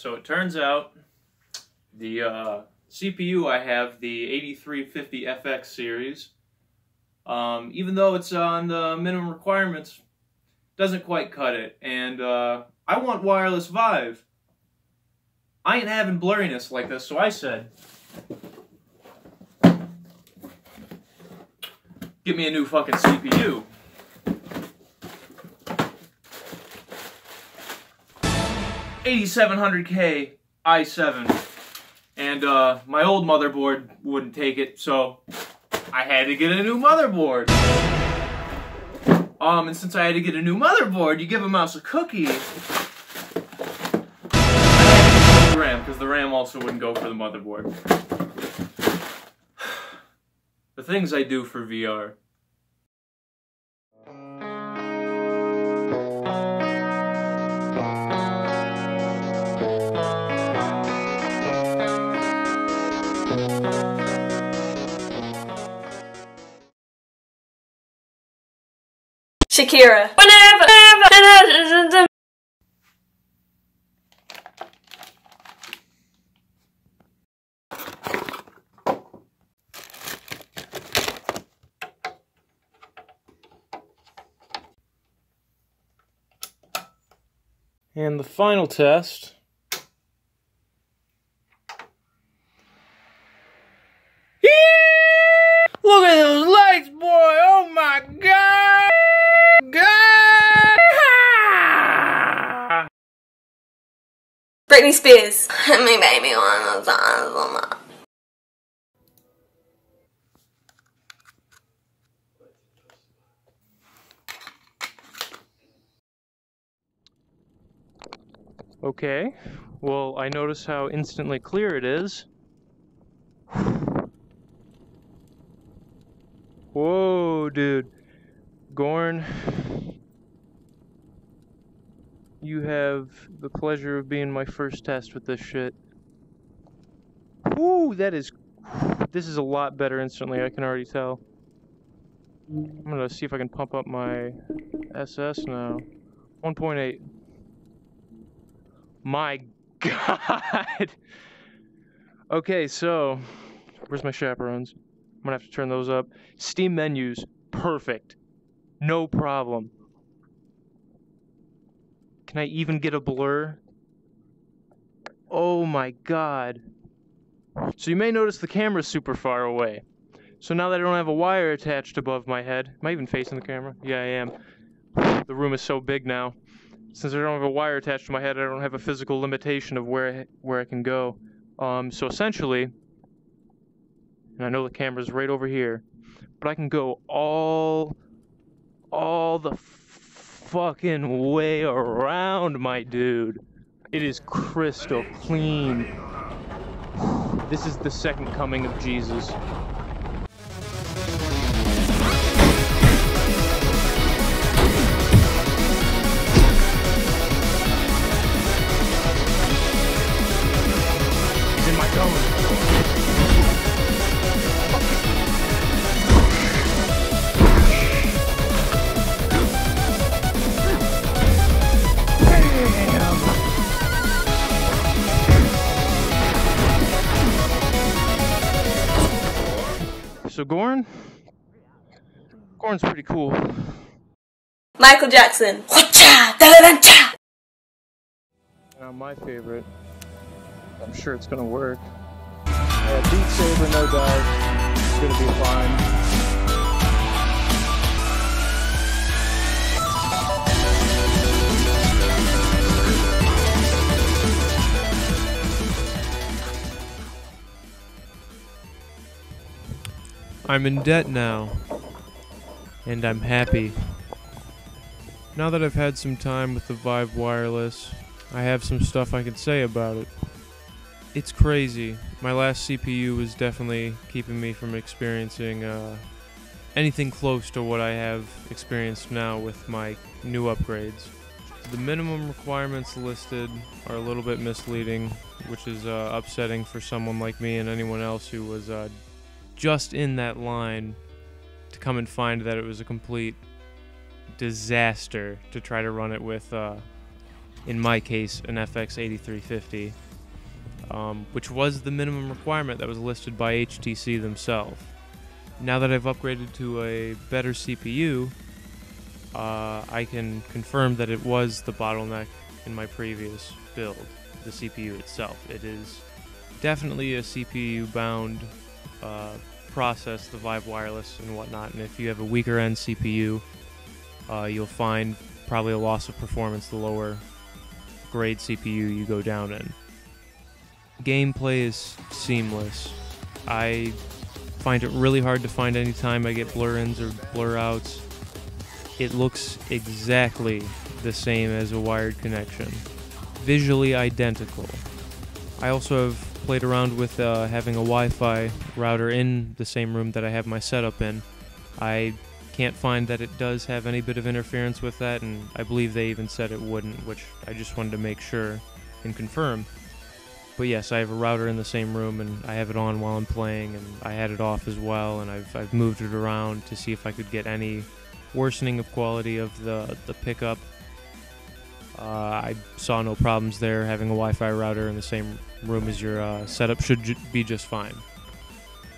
So it turns out the CPU I have, the 8350 FX series, even though it's on the minimum requirements, doesn't quite cut it. And I want wireless Vive. I ain't having blurriness like this, so I said, get me a new fucking CPU. $8700K i7. And my old motherboard wouldn't take it, so I had to get a new motherboard. And since I had to get a new motherboard, you give a mouse a cookie. The RAM, because the RAM also wouldn't go for the motherboard. The things I do for VR. Shakira. And the final test. Look at those lights, boy! Oh my god! Britney Spears. Hit me, baby, one more time. Okay, well, I notice how instantly clear it is. Whoa, dude. Gorn, you have the pleasure of being my first test with this shit. Woo, this is a lot better instantly, I can already tell. I'm gonna see if I can pump up my SS now. 1.8. My god! Okay, so, where's my chaperones? I'm gonna have to turn those up. Steam menus, perfect. No problem. Can I even get a blur? Oh my god. So you may notice the camera's super far away. So now that I don't have a wire attached above my head, am I even facing the camera? Yeah, I am. The room is so big now. Since I don't have a wire attached to my head, I don't have a physical limitation of where I can go. So essentially, and I know the camera's right over here, but I can go all the fucking way around, my dude. It is crystal clean. This is the second coming of Jesus. He's in my zone. So Gorn's pretty cool. Michael Jackson. Now my favorite. I'm sure it's gonna work. Yeah, Beat Saber, no doubt. It's gonna be fine. I'm in debt now, and I'm happy. Now that I've had some time with the Vive Wireless, I have some stuff I can say about it. It's crazy. My last CPU was definitely keeping me from experiencing anything close to what I have experienced now with my new upgrades. The minimum requirements listed are a little bit misleading, which is upsetting for someone like me and anyone else who was just in that line to come and find that it was a complete disaster to try to run it with in my case, an FX8350, which was the minimum requirement that was listed by HTC themselves. Now that I've upgraded to a better CPU, I can confirm that it was the bottleneck in my previous build, the CPU itself. It is definitely a CPU-bound process, the Vive wireless and whatnot, and if you have a weaker end CPU, you'll find probably a loss of performance the lower grade CPU you go down in. Gameplay is seamless. I find it really hard to find any time I get blur-ins or blur-outs. It looks exactly the same as a wired connection. Visually identical. I also have played around with having a Wi-Fi router in the same room that I have my setup in. I can't find that it does have any bit of interference with that, and I believe they even said it wouldn't, which I just wanted to make sure and confirm. But yes, I have a router in the same room, and I have it on while I'm playing, and I had it off as well, and I've moved it around to see if I could get any worsening of quality of the pickup. I saw no problems there. Having a Wi-Fi router in the same room as your setup should be just fine.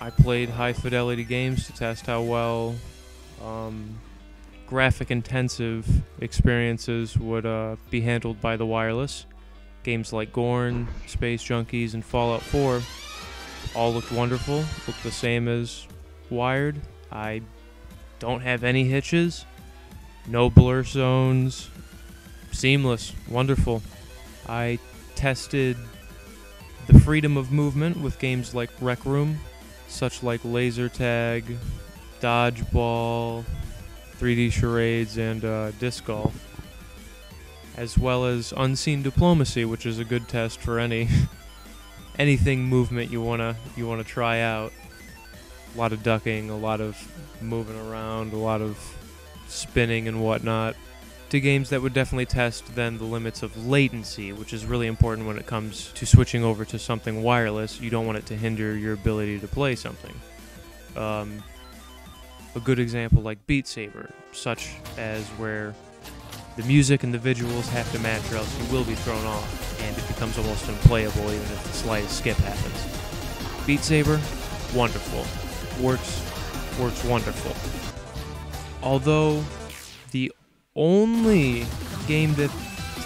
I played high-fidelity games to test how well graphic-intensive experiences would be handled by the wireless. Games like Gorn, Space Junkies, and Fallout 4 all looked wonderful, looked the same as wired. I don't have any hitches, no blur zones, seamless, wonderful. I tested the freedom of movement with games like Rec Room, such like Laser Tag, Dodgeball, 3D Charades, and Disc Golf, as well as Unseen Diplomacy, which is a good test for anything movement you wanna try out. A lot of ducking, a lot of moving around, a lot of spinning and whatnot. To games that would definitely test then the limits of latency, which is really important when it comes to switching over to something wireless. You don't want it to hinder your ability to play something. A good example like Beat Saber, such as where the music and the visuals have to match or else you will be thrown off, and it becomes almost unplayable even if the slightest skip happens. Beat Saber, wonderful. Works wonderful. Although the only game to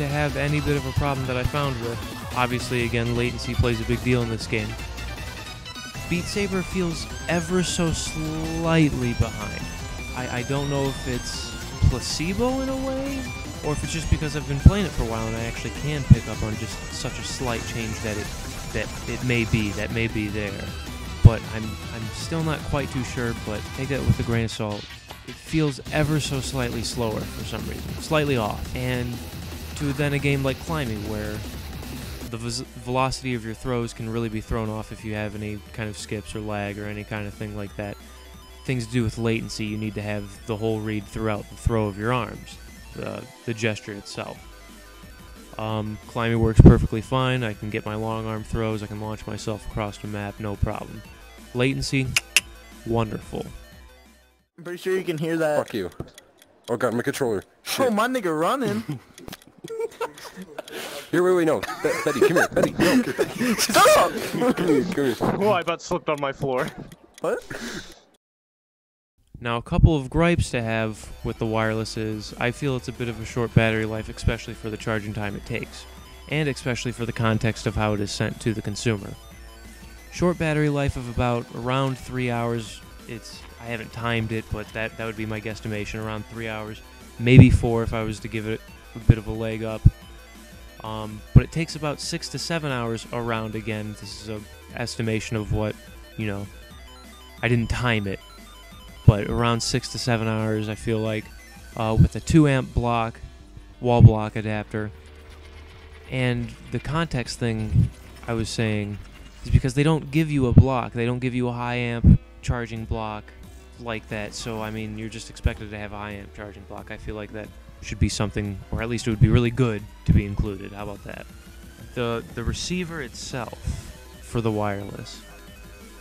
have any bit of a problem that I found with, obviously again latency plays a big deal in this game, Beat Saber feels ever so slightly behind. I don't know if it's placebo in a way, or if it's just because I've been playing it for a while and I actually can pick up on just such a slight change that it may be there. But I'm still not quite too sure, but take that with a grain of salt. It feels ever so slightly slower for some reason, slightly off. And to then a game like climbing, where the velocity of your throws can really be thrown off if you have any kind of skips or lag or any kind of thing like that. Things to do with latency, you need to have the whole read throughout the throw of your arms, the gesture itself. Climbing works perfectly fine. I can get my long arm throws, I can launch myself across the map, no problem. Latency, wonderful. I'm pretty sure you can hear that. Fuck you. Oh god, my controller. Shit. Oh, my nigga running. Here, wait, no. Betty, come here. Betty, no. Stop! Come here. Oh, I about slipped on my floor. What? Now, a couple of gripes to have with the wireless is, I feel it's a bit of a short battery life, especially for the charging time it takes, and especially for the context of how it is sent to the consumer. Short battery life of about around 3 hours. I haven't timed it, but that would be my guesstimation, around 3 hours, maybe 4 if I was to give it a bit of a leg up. But it takes about 6 to 7 hours around again. This is an estimation of what, I didn't time it, but around 6 to 7 hours I feel like, with a 2 amp block, wall block adapter. And the context thing I was saying is because they don't give you a block, they don't give you a high amp charging block like that, so I mean you're just expected to have a high amp charging block. I feel like that should be something, or at least it would be really good to be included. How about that? The receiver itself for the wireless,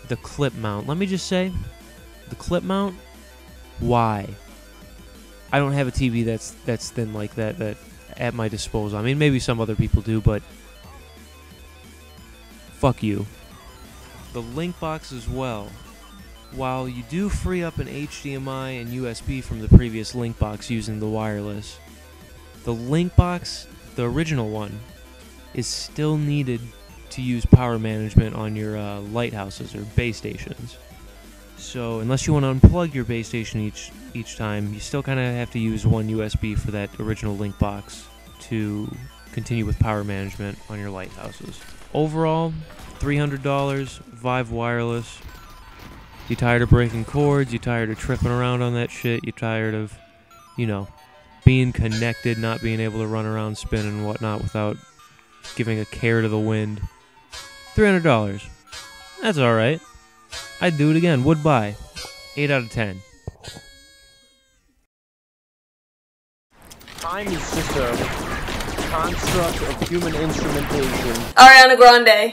the clip mount, let me just say, the clip mount, why? I don't have a TV that's thin like that at my disposal. I mean, maybe some other people do, but fuck you. The link box as well. While you do free up an HDMI and USB from the previous link box using the wireless, the link box, the original one, is still needed to use power management on your lighthouses or base stations. So unless you want to unplug your base station each time, you still kind of have to use one USB for that original link box to continue with power management on your lighthouses. Overall, $300, Vive wireless. You tired of breaking cords? You tired of tripping around on that shit? You tired of, you know, being connected, not being able to run around spinning and whatnot without giving a care to the wind? $300. That's alright. I'd do it again. Would buy. 8 out of 10. Time is just a construct of human instrumentation. Ariana Grande.